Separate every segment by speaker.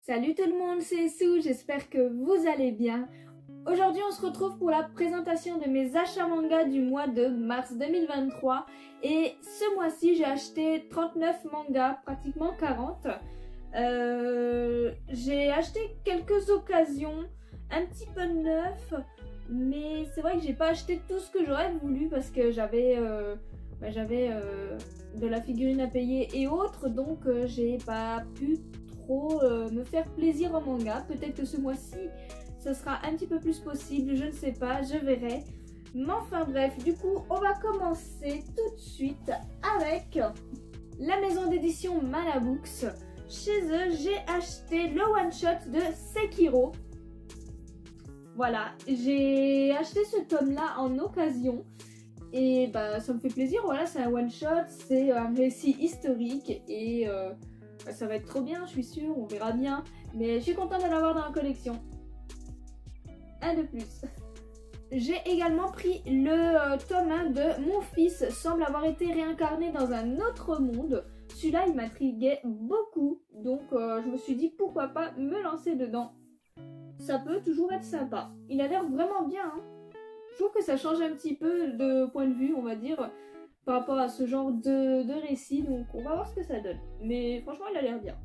Speaker 1: Salut tout le monde, c'est Sue, j'espère que vous allez bien. Aujourd'hui on se retrouve pour la présentation de mes achats manga du mois de mars 2023. Et ce mois-ci j'ai acheté 39 mangas, pratiquement 40. J'ai acheté quelques occasions, un petit peu neufs. Mais c'est vrai que j'ai pas acheté tout ce que j'aurais voulu parce que j'avais de la figurine à payer et autres. Donc j'ai pas pu trop me faire plaisir en manga. Peut-être que ce mois-ci ça sera un petit peu plus possible, je ne sais pas, je verrai. Mais enfin bref, du coup on va commencer tout de suite avec la maison d'édition Malabooks. Chez eux j'ai acheté le one shot de Sekiro. Voilà, j'ai acheté ce tome là en occasion et bah ça me fait plaisir. Voilà, c'est un one shot, c'est un récit historique et ça va être trop bien, je suis sûre, on verra bien. Mais je suis contente de l'avoir dans la collection. Un de plus. J'ai également pris le tome 1 de Mon fils semble avoir été réincarné dans un autre monde. Celui-là il m'intriguait beaucoup, donc je me suis dit pourquoi pas me lancer dedans. Ça peut toujours être sympa. Il a l'air vraiment bien, hein. Je trouve que ça change un petit peu de point de vue, on va dire, par rapport à ce genre de récit. Donc on va voir ce que ça donne. Mais franchement, il a l'air bien.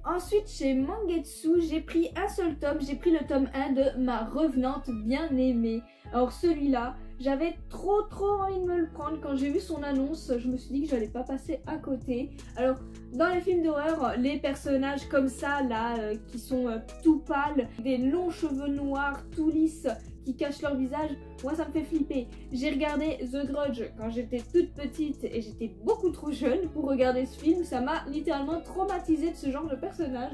Speaker 1: Ensuite, chez Mangetsu, j'ai pris un seul tome. J'ai pris le tome 1 de Ma Revenante bien-aimée. Alors celui-là, j'avais trop envie de me le prendre. Quand j'ai vu son annonce, je me suis dit que j'allais pas passer à côté. Alors, dans les films d'horreur, les personnages comme ça, là, qui sont tout pâles, des longs cheveux noirs, tout lisses, qui cachent leur visage, moi ça me fait flipper. J'ai regardé The Grudge quand j'étais toute petite et j'étais beaucoup trop jeune pour regarder ce film. Ça m'a littéralement traumatisée de ce genre de personnage.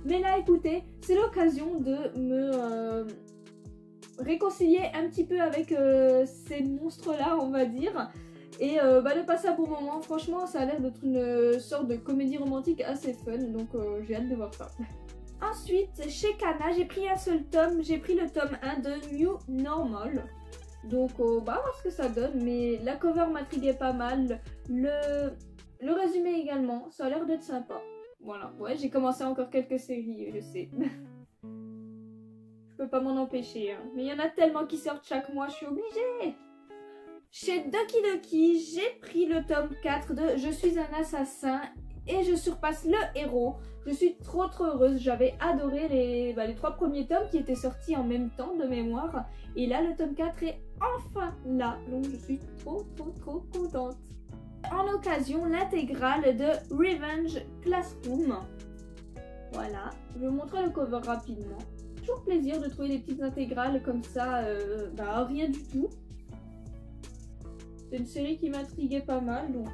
Speaker 1: Mais là, écoutez, c'est l'occasion de me réconcilier un petit peu avec ces monstres-là, on va dire. Et de passer un bon moment. Franchement, ça a l'air d'être une sorte de comédie romantique assez fun. Donc j'ai hâte de voir ça. Ensuite, chez Kana, j'ai pris un seul tome. J'ai pris le tome 1 de New Normal. Donc on va voir ce que ça donne. Mais la cover m'intriguait pas mal. Le résumé également. Ça a l'air d'être sympa. Voilà. Ouais, j'ai commencé encore quelques séries, je sais. Je peux pas m'en empêcher, hein. Mais il y en a tellement qui sortent chaque mois, je suis obligée. Chez Doki Doki, j'ai pris le tome 4 de Je suis un assassin et je surpasse le héros. Je suis trop heureuse, j'avais adoré les 3 premiers tomes qui étaient sortis en même temps de mémoire. Et là, le tome 4 est enfin là, donc je suis trop contente. En occasion, l'intégrale de Revenge Classroom. Voilà, je vais vous montrer le cover rapidement. Toujours plaisir de trouver des petites intégrales comme ça, rien du tout. C'est une série qui m'intriguait pas mal, donc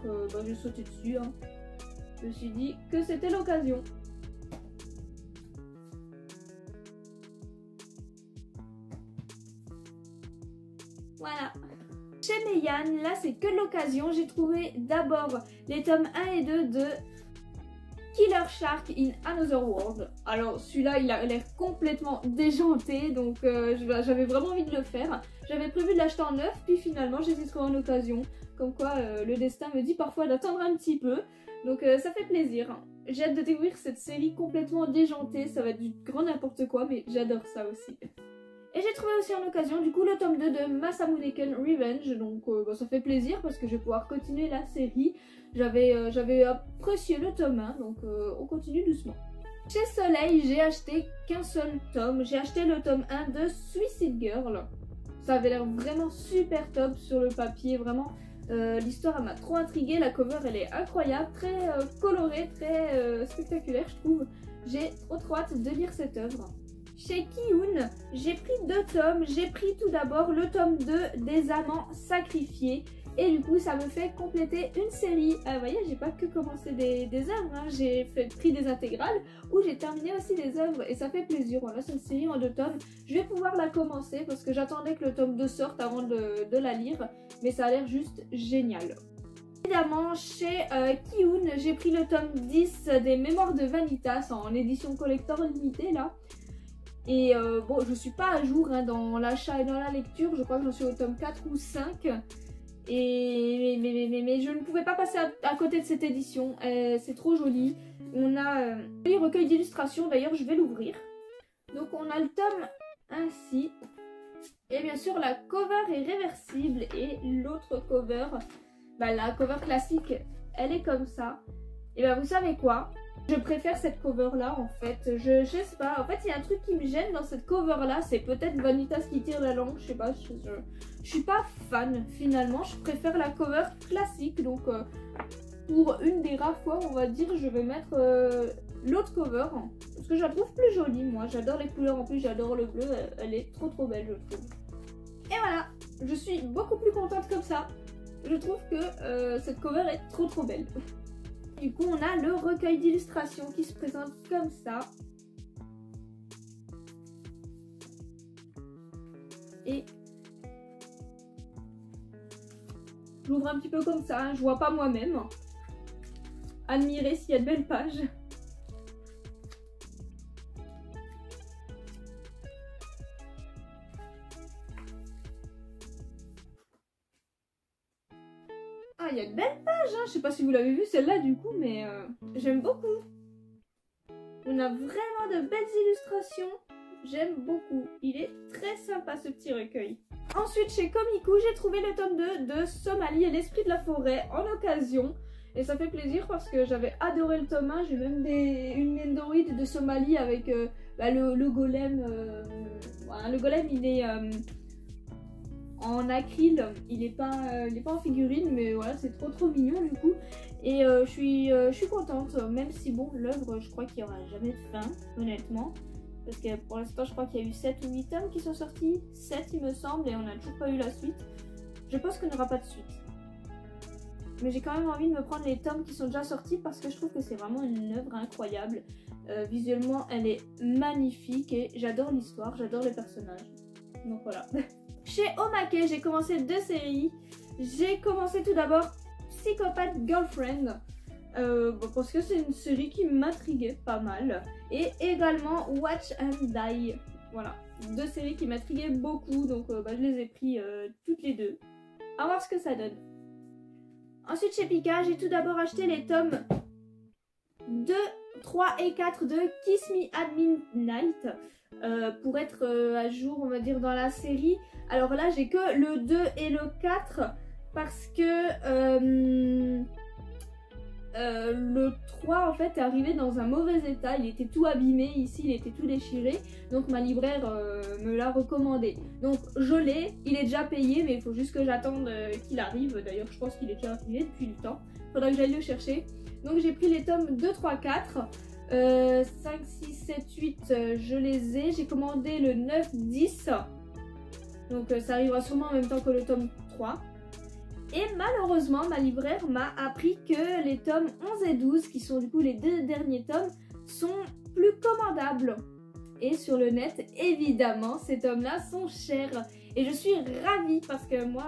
Speaker 1: j'ai sauté dessus, hein. Je me suis dit que c'était l'occasion. Voilà. Chez Meian, là c'est que l'occasion. J'ai trouvé d'abord les tomes 1 et 2 de Killer Shark in Another World. Alors celui-là il a l'air complètement déjanté, donc j'avais vraiment envie de le faire. J'avais prévu de l'acheter en neuf, puis finalement j'ai trouvé en occasion. Comme quoi le destin me dit parfois d'attendre un petit peu. Donc ça fait plaisir. J'ai hâte de découvrir cette série complètement déjantée. Ça va être du grand n'importe quoi, mais j'adore ça aussi. Et j'ai trouvé aussi en occasion du coup le tome 2 de Masamune-ken Revenge. Donc ça fait plaisir parce que je vais pouvoir continuer la série. J'avais apprécié le tome 1, donc on continue doucement. Chez Soleil, j'ai acheté qu'un seul tome. J'ai acheté le tome 1 de Suicide Girl. Ça avait l'air vraiment super top sur le papier, vraiment. L'histoire m'a trop intriguée, la cover elle est incroyable, très colorée, très spectaculaire je trouve. J'ai trop hâte de lire cette œuvre. Chez Kiun, j'ai pris 2 tomes. J'ai pris tout d'abord le tome 2 des Amants Sacrifiés. Et du coup ça me fait compléter une série. Vous voyez, j'ai pas que commencé des œuvres, hein. J'ai pris des intégrales où j'ai terminé aussi des œuvres et ça fait plaisir. Voilà, c'est une série en 2 tomes. Je vais pouvoir la commencer parce que j'attendais que le tome 2 sorte avant de la lire. Mais ça a l'air juste génial. Évidemment, chez Kiun, j'ai pris le tome 10 des Mémoires de Vanitas en édition collector limitée là. Et je suis pas à jour, hein, dans l'achat et dans la lecture. Je crois que j'en suis au tome 4 ou 5. Et mais je ne pouvais pas passer à côté de cette édition. C'est trop joli. On a un joli recueil d'illustrations. D'ailleurs, je vais l'ouvrir. Donc on a le tome ainsi. Et bien sûr, la cover est réversible. Et l'autre cover, la cover classique, elle est comme ça. Et vous savez quoi? Je préfère cette cover là en fait. Je sais pas. En fait, il y a un truc qui me gêne dans cette cover là. C'est peut-être Vanitas qui tire la langue. Je sais pas. Je suis pas fan finalement. Je préfère la cover classique. Donc pour une des rares fois, on va dire, je vais mettre l'autre cover. Parce que je la trouve plus jolie. Moi, j'adore les couleurs. En plus, j'adore le bleu. Elle est trop belle, je trouve. Et voilà. Je suis beaucoup plus contente comme ça. Je trouve que cette cover est trop belle. Du coup, on a le recueil d'illustrations qui se présente comme ça. Et j'ouvre un petit peu comme ça, hein. Je vois pas moi-même. Admirer s'il y a de belles pages. Ah, il y a de belles pages, hein. Je sais pas si vous l'avez vu celle-là du coup, mais j'aime beaucoup. On a vraiment de belles illustrations. J'aime beaucoup. Il est très sympa ce petit recueil. Ensuite, chez Komiku, j'ai trouvé le tome 2 de Somalie et l'esprit de la forêt en occasion. Et ça fait plaisir parce que j'avais adoré le tome 1. J'ai même une Nendoroid de Somalie avec le golem. Le golem, il est en acryl. Il est pas en figurine, mais voilà, c'est trop mignon du coup. Et je suis contente, même si bon, l'œuvre, je crois qu'il n'y aura jamais de fin, honnêtement. Parce que pour l'instant, je crois qu'il y a eu 7 ou 8 tomes qui sont sortis. 7 il me semble, et on n'a toujours pas eu la suite. Je pense qu'il n'y aura pas de suite. Mais j'ai quand même envie de me prendre les tomes qui sont déjà sortis parce que je trouve que c'est vraiment une œuvre incroyable. Visuellement, elle est magnifique et j'adore l'histoire, j'adore les personnages. Donc voilà. Chez Omake, j'ai commencé 2 séries. J'ai commencé tout d'abord Psychopath Girlfriend. Parce que c'est une série qui m'intriguait pas mal. Et également Watch and Die. Voilà, 2 séries qui m'intriguaient beaucoup. Donc je les ai pris toutes les 2. À voir ce que ça donne. Ensuite chez Pika, j'ai tout d'abord acheté les tomes 2, 3 et 4 de Kiss Me at Midnight. Pour être à jour, on va dire, dans la série. Alors là, j'ai que le 2 et le 4 parce que le 3 en fait est arrivé dans un mauvais état. Il était tout abîmé ici, il était tout déchiré. Donc ma libraire me l'a recommandé. Donc je l'ai, il est déjà payé, mais il faut juste que j'attende qu'il arrive. D'ailleurs, je pense qu'il est déjà arrivé depuis le temps. Faudra que j'aille le chercher. Donc j'ai pris les tomes 2, 3, 4. 5, 6, 7, 8, je les ai. J'ai commandé le 9, 10. Donc ça arrivera sûrement en même temps que le tome 3. Et malheureusement, ma libraire m'a appris que les tomes 11 et 12, qui sont du coup les 2 derniers tomes, sont plus commandables. Et sur le net, évidemment, ces tomes-là sont chers. Et je suis ravie parce que moi,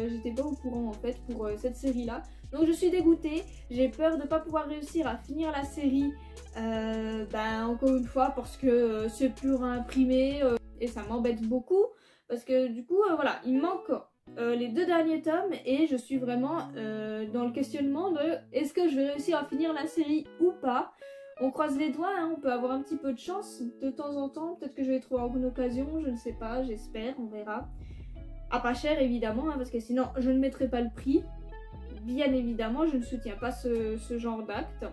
Speaker 1: j'étais pas au courant en fait pour cette série-là. Donc je suis dégoûtée. J'ai peur de ne pas pouvoir réussir à finir la série. Encore une fois, parce que c'est plus réimprimé et ça m'embête beaucoup. Parce que du coup, voilà, il manque les 2 derniers tomes et je suis vraiment dans le questionnement de est-ce que je vais réussir à finir la série ou pas. On croise les doigts, hein, on peut avoir un petit peu de chance de temps en temps. Peut-être que je vais les trouver en bonne occasion, je ne sais pas, j'espère, on verra. À pas cher évidemment, hein, parce que sinon je ne mettrai pas le prix. Bien évidemment, je ne soutiens pas ce genre d'acte.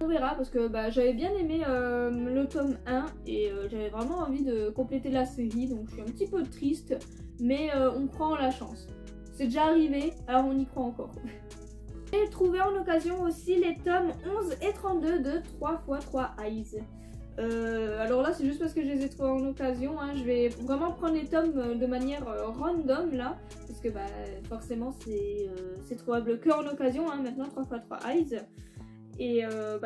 Speaker 1: On verra parce que j'avais bien aimé le tome 1 et j'avais vraiment envie de compléter la série. Donc je suis un petit peu triste, mais on croit en la chance. C'est déjà arrivé, alors on y croit encore. J'ai trouvé en occasion aussi les tomes 11 et 32 de 3x3 Eyes. Alors là c'est juste parce que je les ai trouvés en occasion, hein. Je vais vraiment prendre les tomes de manière random là, parce que forcément c'est trouvable que en occasion, hein, maintenant 3x3 Eyes. Et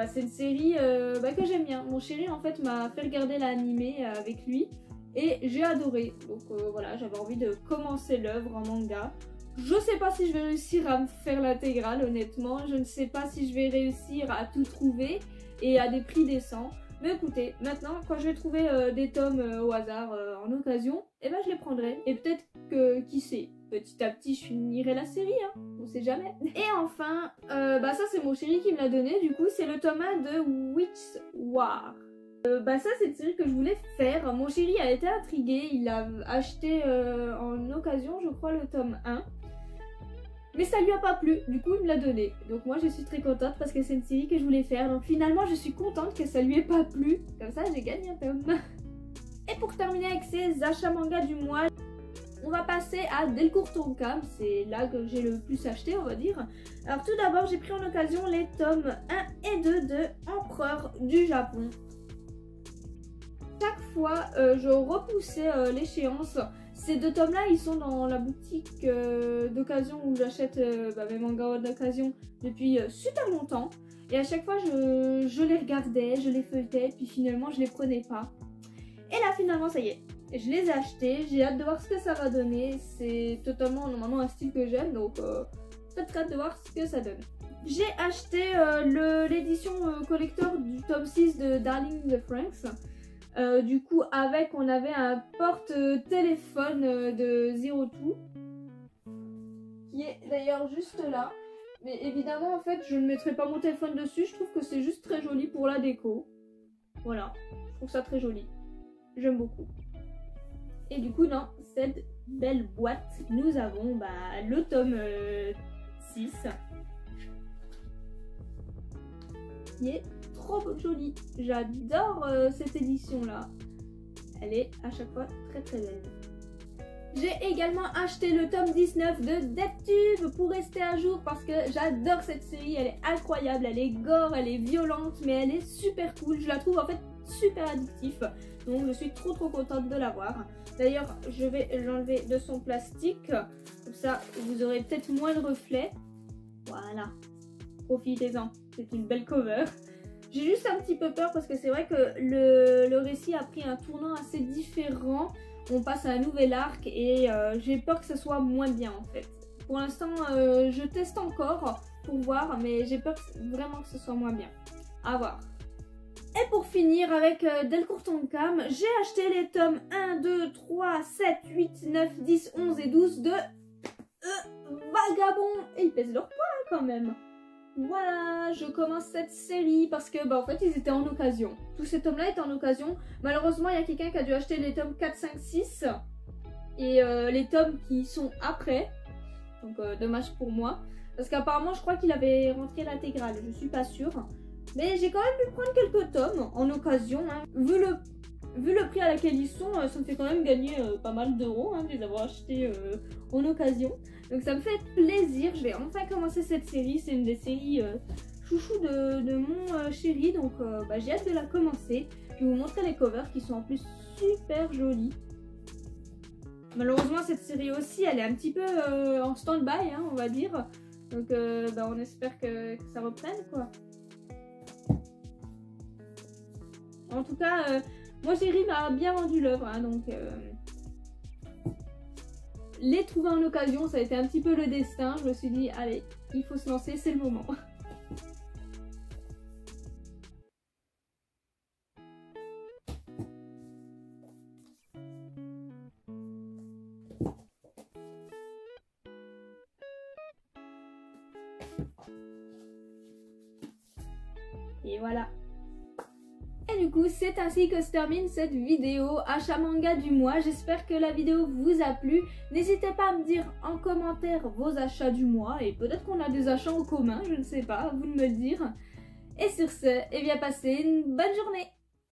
Speaker 1: c'est une série que j'aime bien. Mon chéri en fait m'a fait regarder l'animé avec lui et j'ai adoré. Donc voilà, j'avais envie de commencer l'œuvre en manga. Je sais pas si je vais réussir à me faire l'intégrale honnêtement. Je ne sais pas si je vais réussir à tout trouver et à des prix décents. Mais écoutez, maintenant quand je vais trouver des tomes au hasard en occasion, je les prendrai. Et peut-être que, qui sait, petit à petit je finirai la série, hein, on sait jamais. Et enfin, ça c'est mon chéri qui me l'a donné, du coup c'est le tome 1 de Witch War. Ça c'est une série que je voulais faire, mon chéri a été intrigué, il a acheté en occasion je crois le tome 1. Mais ça lui a pas plu, du coup il me l'a donné. Donc moi je suis très contente parce que c'est une série que je voulais faire. Donc finalement je suis contente que ça lui ait pas plu. Comme ça j'ai gagné un tome. Et pour terminer avec ces achats manga du mois, on va passer à Delcourt Tonkam. C'est là que j'ai le plus acheté on va dire. Alors tout d'abord j'ai pris en occasion les tomes 1 et 2 de Empereur du Japon. Chaque fois je repoussais l'échéance. Ces deux tomes là ils sont dans la boutique d'occasion où j'achète mes mangas d'occasion depuis super longtemps. Et à chaque fois je les regardais, je les feuilletais, puis finalement je les prenais pas. Et là finalement ça y est, je les ai achetés, j'ai hâte de voir ce que ça va donner. C'est totalement normalement un style que j'aime, donc très très hâte de voir ce que ça donne. J'ai acheté l'édition collector du tome 6 de Darling in the Franxx. Du coup avec on avait un porte-téléphone de Zero Two qui est d'ailleurs juste là, mais évidemment en fait je ne mettrai pas mon téléphone dessus, je trouve que c'est juste très joli pour la déco. Voilà, je trouve ça très joli, j'aime beaucoup. Et du coup dans cette belle boîte nous avons le tome 6 qui est trop jolie. J'adore cette édition là. Elle est à chaque fois très très belle. J'ai également acheté le tome 19 de DeathTube pour rester à jour parce que j'adore cette série. Elle est incroyable, elle est gore, elle est violente, mais elle est super cool. Je la trouve en fait super addictive. Donc je suis trop contente de l'avoir. D'ailleurs je vais l'enlever de son plastique. Comme ça vous aurez peut-être moins de reflets. Voilà. Profitez-en. C'est une belle cover. J'ai juste un petit peu peur parce que c'est vrai que le récit a pris un tournant assez différent. On passe à un nouvel arc et j'ai peur que ce soit moins bien en fait. Pour l'instant, je teste encore pour voir, mais j'ai peur vraiment que ce soit moins bien. À voir. Et pour finir avec Delcourt Tonkam, j'ai acheté les tomes 1, 2, 3, 7, 8, 9, 10, 11 et 12 de Vagabond. Et ils pèsent leur poids quand même. Voilà, je commence cette série parce que en fait ils étaient en occasion. Tous ces tomes là étaient en occasion. Malheureusement il y a quelqu'un qui a dû acheter les tomes 4, 5, 6 et les tomes qui sont après. Donc dommage pour moi. Parce qu'apparemment je crois qu'il avait rentré l'intégrale, je suis pas sûre. Mais j'ai quand même pu prendre quelques tomes en occasion. Hein. Vu le prix à laquelle ils sont, ça me fait quand même gagner pas mal d'euros de les avoir achetés en occasion. Donc ça me fait plaisir, je vais enfin commencer cette série. C'est une des séries chouchou de mon chéri, donc j'ai hâte de la commencer. Je vais vous montrer les covers qui sont en plus super jolies. Malheureusement cette série aussi elle est un petit peu en stand-by on va dire. Donc on espère que ça reprenne quoi. En tout cas, moi chéri m'a bien vendu l'œuvre, donc les trouver en occasion, ça a été un petit peu le destin. Je me suis dit, allez, il faut se lancer, c'est le moment. Et voilà. Et du coup c'est ainsi que se termine cette vidéo achat manga du mois. J'espère que la vidéo vous a plu. N'hésitez pas à me dire en commentaire vos achats du mois. Et peut-être qu'on a des achats en commun, je ne sais pas, à vous de me le dire. Et sur ce, passez une bonne journée.